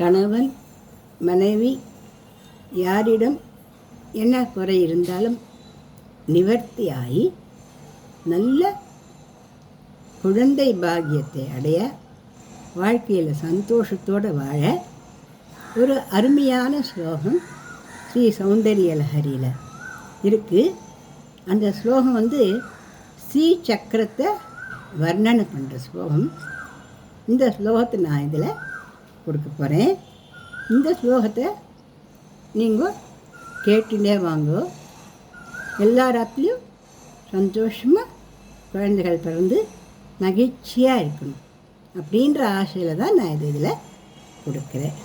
கணவன் மனைவி யாரிடம் என்ன குறை இருந்தாலும் நிவர்த்தியாகி நல்ல குழந்தை பாக்கியத்தை அடைய, வாழ்க்கையில் சந்தோஷத்தோடு வாழ ஒரு அருமையான ஸ்லோகம் ஸ்ரீ சௌந்தரிய லஹரியில் இருக்குது. அந்த ஸ்லோகம் ஸ்ரீ சக்கரத்தை வர்ணனை பண்ணுற ஸ்லோகம். இந்த ஸ்லோகத்தை நான் இதில் கொடுக்க போகிறேன். இந்த ஸ்லோகத்தை நீங்கள் கேட்டுட்டே வாங்க. எல்லா ராத்திலையும் சந்தோஷமாக குழந்தைகள் பிறந்து மகிழ்ச்சியாக இருக்கணும் அப்படின்ற ஆசையில் தான் நான் இதில் கொடுக்குறேன்.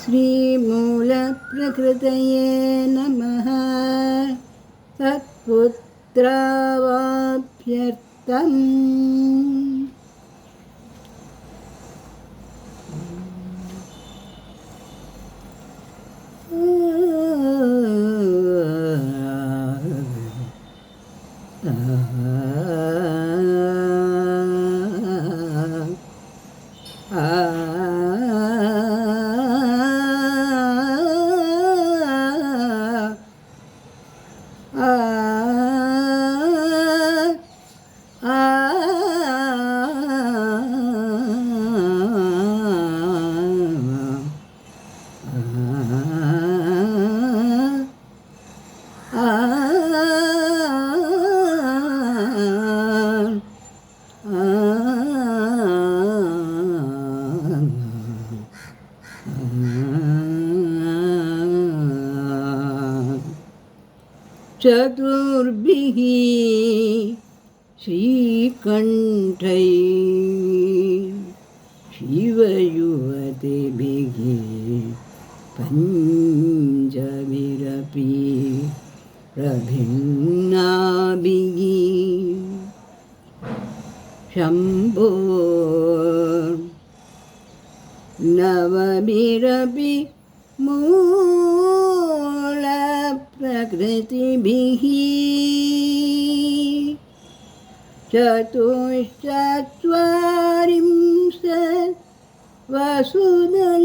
ஸ்ரீமூல பிரகிருதயே நமஹ தத்புத்ராவாப்யர்த்தம் चतुर्भिः श्रीकण्ठै शिवयुवतिभिः पञ्चभिरपि प्रभिन्नाभिः शम्भो नवभिरपि प्रकृतिभिः चतुश्चत्वारिंशत् वसुदलकलासतिवलया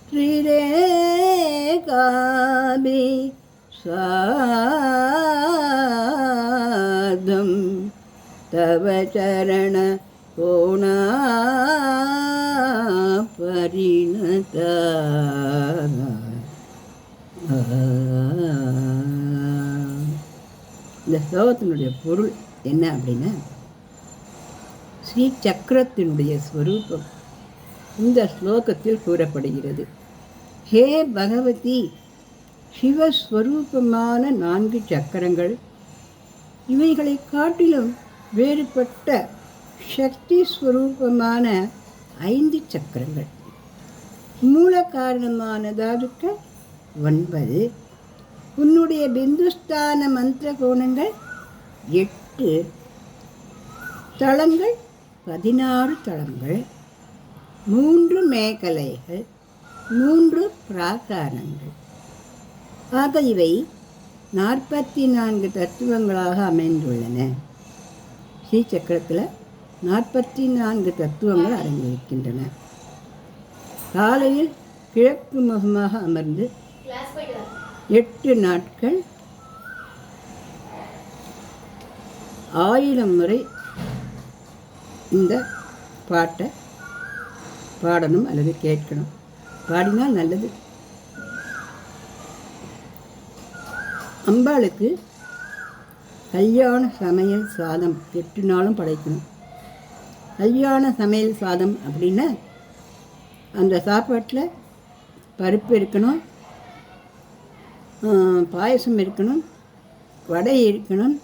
त्रिरेकाभिः सार्धं तव चरण कोणा परिणता. இந்த ஸ்லோகத்தினுடைய பொருள் என்ன அப்படின்னா, ஸ்ரீ சக்கரத்தினுடைய ஸ்வரூபம் இந்த ஸ்லோகத்தில் கூறப்படுகிறது. ஹே பகவதி, சிவஸ்வரூபமான 4 சக்கரங்கள், இவைகளை காட்டிலும் வேறுபட்ட சக்தி ஸ்வரூபமான 5 சக்கரங்கள், மூல காரணமான தாதுக்கள் 9, உன்னுடைய பிந்துஸ்தான மந்திர கோணங்கள் 8, தளங்கள் 16 தளங்கள், 3 மேகலைகள், 3 பிராகாரங்கள் ஆக இவை 44 தத்துவங்களாக அமைந்துள்ளன. ஸ்ரீ சக்கரத்தில் 44 தத்துவங்கள் அடங்கியிருக்கின்றன. காலையில் கிழக்கு முகமாக அமர்ந்து 8 நாட்கள் 1000 முறை இந்த பாட்டை பாடணும் அல்லது கேட்கணும். பாடினால் நல்லது. அம்பாளுக்கு கல்யாண சமையல் சாதம் 8 நாளும் படைக்கணும். கல்யாண சமையல் சாதம் அப்படின்னா அந்த சாப்பாட்டில் பருப்பு இருக்கணும், பாயசம் இருக்கணும், வடை இருக்கணும்,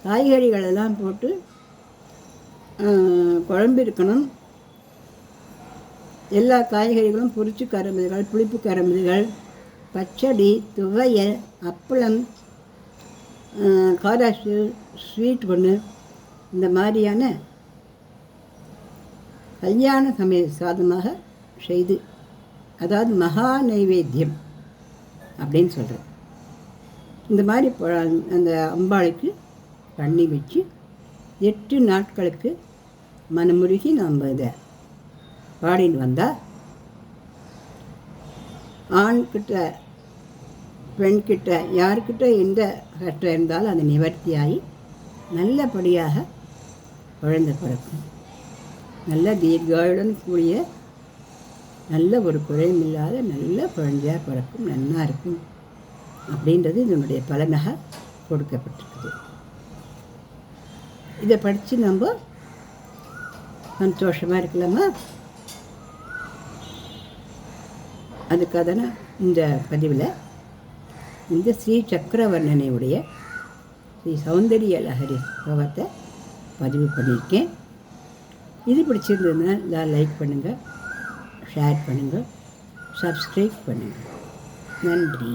காய்கறிகளெல்லாம் போட்டு குழம்பு இருக்கணும். எல்லா காய்கறிகளும் பொரிச்சு கரம்புகள், புளிப்பு கரம்புகள், பச்சடி, துவையல், அப்பளம், காராசு, ஸ்வீட் ஒன்று, இந்த மாதிரியான கல்யாண சமையல் சாதமாக செய்து, அதாவது மகா நைவேத்தியம் அப்படின்னு சொல்கிறேன். இந்த மாதிரி அந்த அம்பாளுக்கு தண்ணி வச்சு 8 நாட்களுக்கு மனமுருகி நாம் இதை பாடின்னு வந்தால் ஆண்கிட்ட பெண்கிட்ட யார்கிட்ட எந்த கஷ்டம் இருந்தாலும் அது நிவர்த்தியாகி நல்லபடியாக குழந்தை பிறக்கும். நல்ல தீர்காயுடன் கூடிய நல்ல ஒரு குறையும் இல்லாத நல்ல குழந்தையாக பிறக்கும், நன்னா இருக்கும் அப்படின்றது இதனுடைய பலனாக கொடுக்கப்பட்டிருக்குது. இதை படித்து நம்ம சந்தோஷமாக இருக்கலாமா? அதுக்காக தானே இந்த பதிவில் இந்த ஸ்ரீ சக்கரவர்ணனையுடைய ஸ்ரீ சௌந்தரிய லஹரி ஸ்லோகத்தை பதிவு பண்ணியிருக்கேன். இது பிடிச்சிருந்ததுன்னா லைக் பண்ணுங்கள், ஷேர் பண்ணுங்கள், சப்ஸ்கிரைப் பண்ணுங்கள். நன்றி.